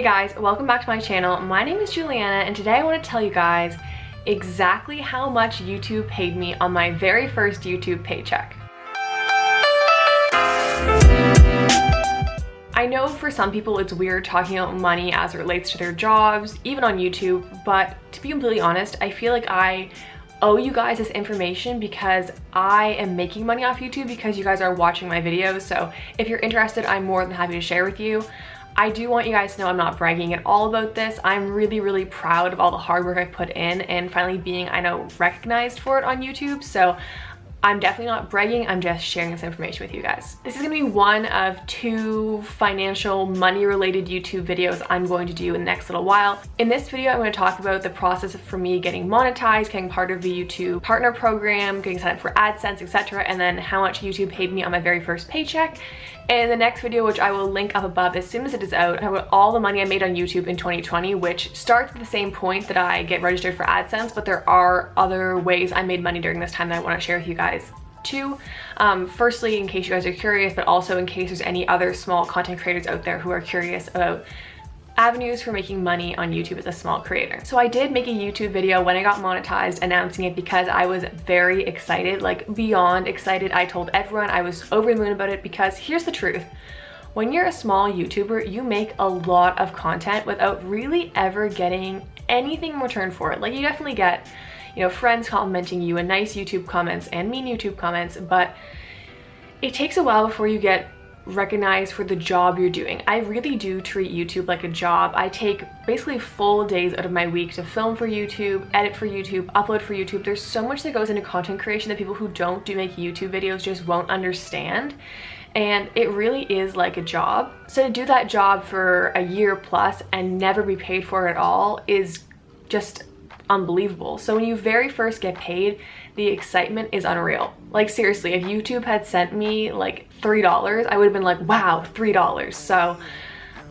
Hey guys, welcome back to my channel. My name is Juliana and today I want to tell you guys exactly how much YouTube paid me on my very first YouTube paycheck. I know for some people it's weird talking about money as it relates to their jobs, even on YouTube, but to be completely honest, I feel like I owe you guys this information because I am making money off YouTube because you guys are watching my videos. So if you're interested, I'm more than happy to share with you. I do want you guys to know I'm not bragging at all about this. I'm really proud of all the hard work I put in and finally being, I know, recognized for it on YouTube. So I'm definitely not bragging, I'm just sharing this information with you guys. This is gonna be one of two financial money related YouTube videos I'm going to do in the next little while. In this video, I'm gonna talk about the process for me getting monetized, getting part of the YouTube partner program, getting signed up for AdSense, etc. And then how much YouTube paid me on my very first paycheck. And in the next video, which I will link up above as soon as it is out, about all the money I made on YouTube in 2020, which starts at the same point that I get registered for AdSense, but there are other ways I made money during this time that I want to share with you guys too. Firstly, in case you guys are curious, but also in case there's any other small content creators out there who are curious about avenues for making money on YouTube as a small creator. So I did make a YouTube video when I got monetized announcing it because I was very excited, like beyond excited. I told everyone I was over the moon about it because here's the truth. When you're a small YouTuber, you make a lot of content without really ever getting anything in return for it. Like you definitely get, you know, friends complimenting you and nice YouTube comments and mean YouTube comments, but it takes a while before you get recognized for the job you're doing. I really do treat YouTube like a job. I take basically full days out of my week to film for YouTube, edit for YouTube, upload for YouTube. There's so much that goes into content creation that people who don't make YouTube videos just won't understand. And it really is like a job. So to do that job for a year plus and never be paid for it at all is just unbelievable. So when you very first get paid, the excitement is unreal. Like seriously, if YouTube had sent me like $3, I would have been like, wow, $3. So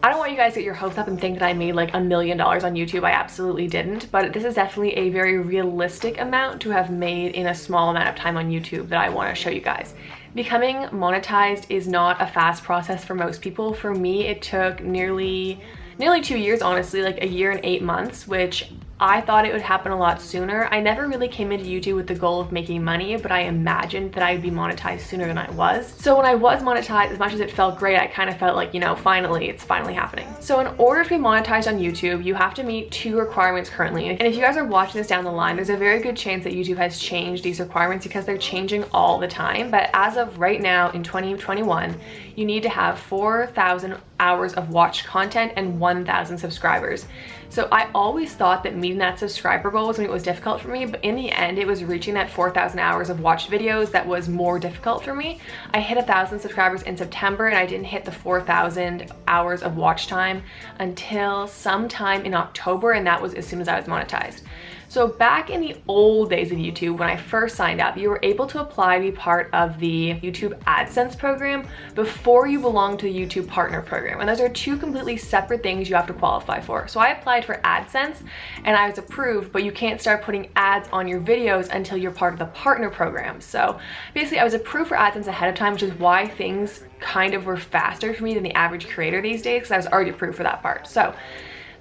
I don't want you guys to get your hopes up and think that I made like $1 million on YouTube. I absolutely didn't, but this is definitely a very realistic amount to have made in a small amount of time on YouTube that I want to show you guys. Becoming monetized is not a fast process for most people. For me, it took nearly 2 years, honestly, like a year and 8 months, which I thought it would happen a lot sooner. I never really came into YouTube with the goal of making money, but I imagined that I'd be monetized sooner than I was. So when I was monetized, as much as it felt great, I kind of felt like, you know, it's finally happening. So in order to be monetized on YouTube, you have to meet 2 requirements currently. And if you guys are watching this down the line, there's a very good chance that YouTube has changed these requirements because they're changing all the time. But as of right now in 2021, you need to have 4,000 hours of watched content and 1,000 subscribers. So I always thought that meeting that subscriber goal was when it was difficult for me, but in the end it was reaching that 4,000 hours of watched videos that was more difficult for me. I hit 1,000 subscribers in September and I didn't hit the 4,000 hours of watch time until sometime in October, and that was as soon as I was monetized. So back in the old days of YouTube, when I first signed up, you were able to apply to be part of the YouTube AdSense program before you belong to the YouTube Partner program. And those are 2 completely separate things you have to qualify for. So I applied for AdSense and I was approved, but you can't start putting ads on your videos until you're part of the Partner program. So basically I was approved for AdSense ahead of time, which is why things kind of were faster for me than the average creator these days, because I was already approved for that part. So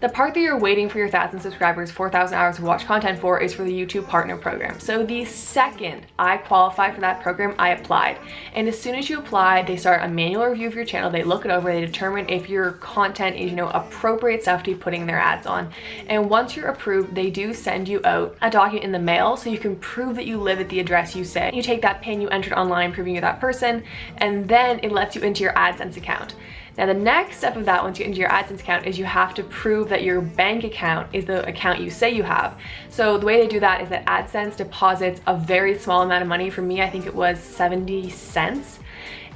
the part that you're waiting for your 1,000 subscribers, 4,000 hours of watch content for is for the YouTube Partner program. So the second I qualified for that program, I applied. And as soon as you apply, they start a manual review of your channel. They look it over, they determine if your content is, you know, appropriate stuff to be putting their ads on. And once you're approved, they do send you out a document in the mail so you can prove that you live at the address you say. You take that pin you entered online proving you're that person, and then it lets you into your AdSense account. Now the next step of that, once you get into your AdSense account, is you have to prove that your bank account is the account you say you have. So the way they do that is that AdSense deposits a very small amount of money. For me, I think it was 70 cents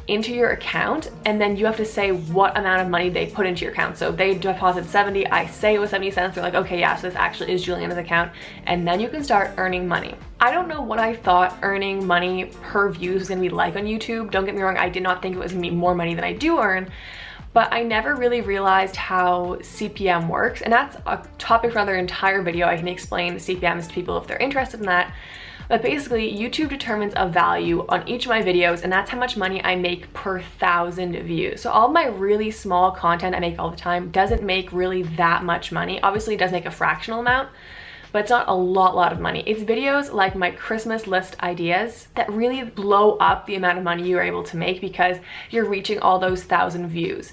into your account, and then you have to say what amount of money they put into your account. So they deposit 70, I say it was 70 cents, they're like, okay, yeah, so this actually is Juliana's account, and then you can start earning money. I don't know what I thought earning money per views was gonna be like on YouTube. Don't get me wrong, I did not think it was gonna be more money than I do earn, but I never really realized how CPM works, and that's a topic for another entire video. I can explain CPMs to people if they're interested in that. But basically, YouTube determines a value on each of my videos, and that's how much money I make per 1,000 views. So all my really small content I make all the time doesn't make really that much money. Obviously, it does make a fractional amount, but it's not a lot of money. It's videos like my Christmas list ideas that really blow up the amount of money you're able to make because you're reaching all those 1,000 views.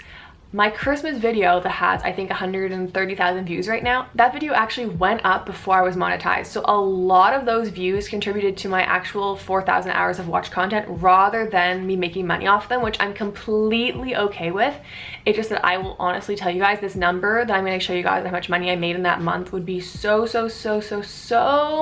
My Christmas video that has, I think, 130,000 views right now, that video actually went up before I was monetized. So a lot of those views contributed to my actual 4,000 hours of watch content rather than me making money off them, which I'm completely okay with. It's just that I will honestly tell you guys this number that I'm going to show you guys how much money I made in that month would be so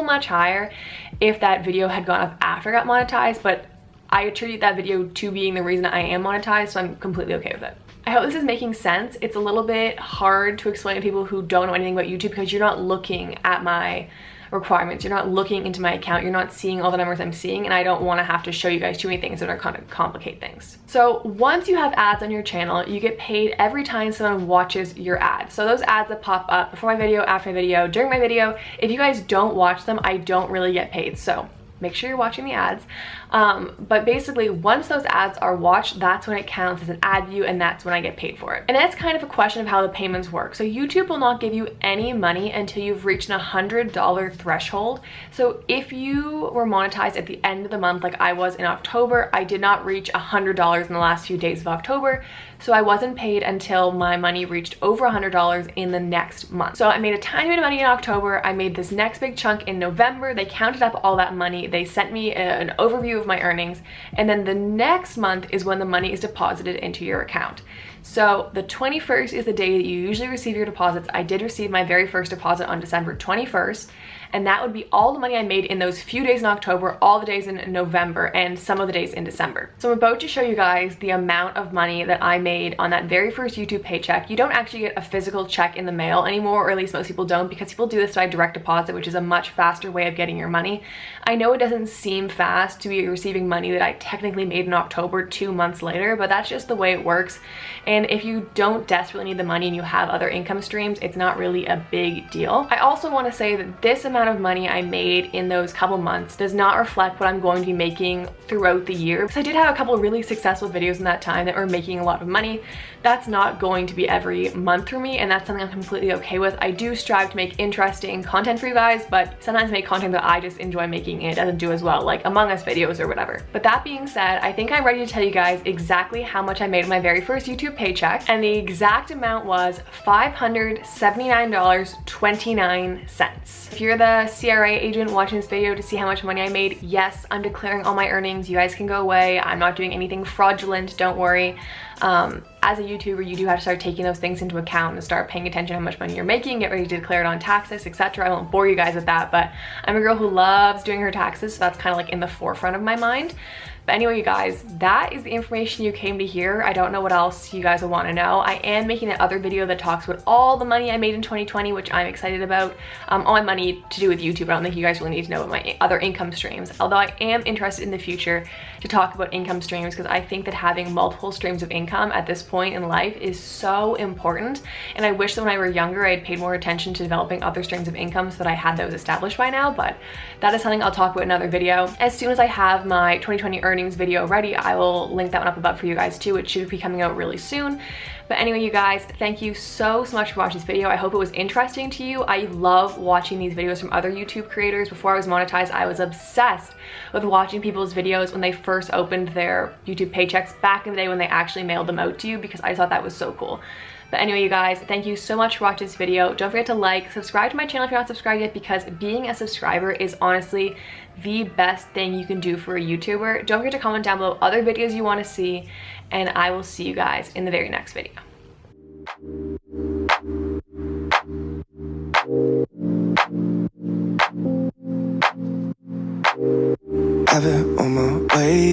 much higher if that video had gone up after I got monetized, but I attribute that video to being the reason I am monetized, so I'm completely okay with it. I hope this is making sense. It's a little bit hard to explain to people who don't know anything about YouTube because you're not looking at my requirements, you're not looking into my account, you're not seeing all the numbers I'm seeing, and I don't want to have to show you guys too many things that are kind of complicate things. So once you have ads on your channel, you get paid every time someone watches your ad. So those ads that pop up before my video, after my video, during my video, if you guys don't watch them, I don't really get paid. So make sure you're watching the ads. But basically, once those ads are watched, that's when it counts as an ad view, and that's when I get paid for it. And that's kind of a question of how the payments work. So YouTube will not give you any money until you've reached an $100 threshold. So if you were monetized at the end of the month, like I was in October, I did not reach $100 in the last few days of October. So I wasn't paid until my money reached over $100 in the next month. So I made a tiny bit of money in October. I made this next big chunk in November. They counted up all that money. They sent me an overview of my earnings. And then the next month is when the money is deposited into your account. So the 21st is the day that you usually receive your deposits. I did receive my very first deposit on December 21st. And that would be all the money I made in those few days in October, all the days in November, and some of the days in December. So I'm about to show you guys the amount of money that I made on that very first YouTube paycheck. You don't actually get a physical check in the mail anymore, or at least most people don't, because people do this by direct deposit, which is a much faster way of getting your money. I know it doesn't seem fast to be receiving money that I technically made in October 2 months later, but that's just the way it works. And if you don't desperately need the money and you have other income streams, it's not really a big deal. I also want to say that this amount of money I made in those couple months does not reflect what I'm going to be making throughout the year, because I did have a couple of really successful videos in that time that were making a lot of money. That's not going to be every month for me, and that's something I'm completely okay with. I do strive to make interesting content for you guys, but sometimes I make content that I just enjoy making and it doesn't do as well, like Among Us videos or whatever. But that being said, I think I'm ready to tell you guys exactly how much I made in my very first YouTube paycheck, and the exact amount was $579.29. If you're the CRA agent watching this video to see how much money I made, yes, I'm declaring all my earnings. You guys can go away. I'm not doing anything fraudulent, don't worry. As a YouTuber, you do have to start taking those things into account and start paying attention to how much money you're making, get ready to declare it on taxes, etc. I won't bore you guys with that, but I'm a girl who loves doing her taxes, so that's kind of like in the forefront of my mind. But anyway, you guys, that is the information you came to hear. I don't know what else you guys will want to know. I am making that other video that talks about all the money I made in 2020, which I'm excited about. All my money to do with YouTube. I don't think you guys really need to know about my other income streams, although I am interested in the future to talk about income streams, because I think that having multiple streams of income at this point in life is so important. And I wish that when I were younger, I had paid more attention to developing other streams of income so that I had those established by now, but that is something I'll talk about in another video. As soon as I have my 2020 earnings video ready, I will link that one up above for you guys too. It should be coming out really soon. But anyway, you guys, thank you so much for watching this video. I hope it was interesting to you. I love watching these videos from other YouTube creators. Before I was monetized, I was obsessed with watching people's videos when they first opened their YouTube paychecks back in the day when they actually mailed them out to you, because I thought that was so cool. But anyway, you guys, thank you so much for watching this video. Don't forget to like, subscribe to my channel if you're not subscribed yet, because being a subscriber is honestly the best thing you can do for a YouTuber. Don't forget to comment down below other videos you want to see, and I will see you guys in the very next video. I've been on my way.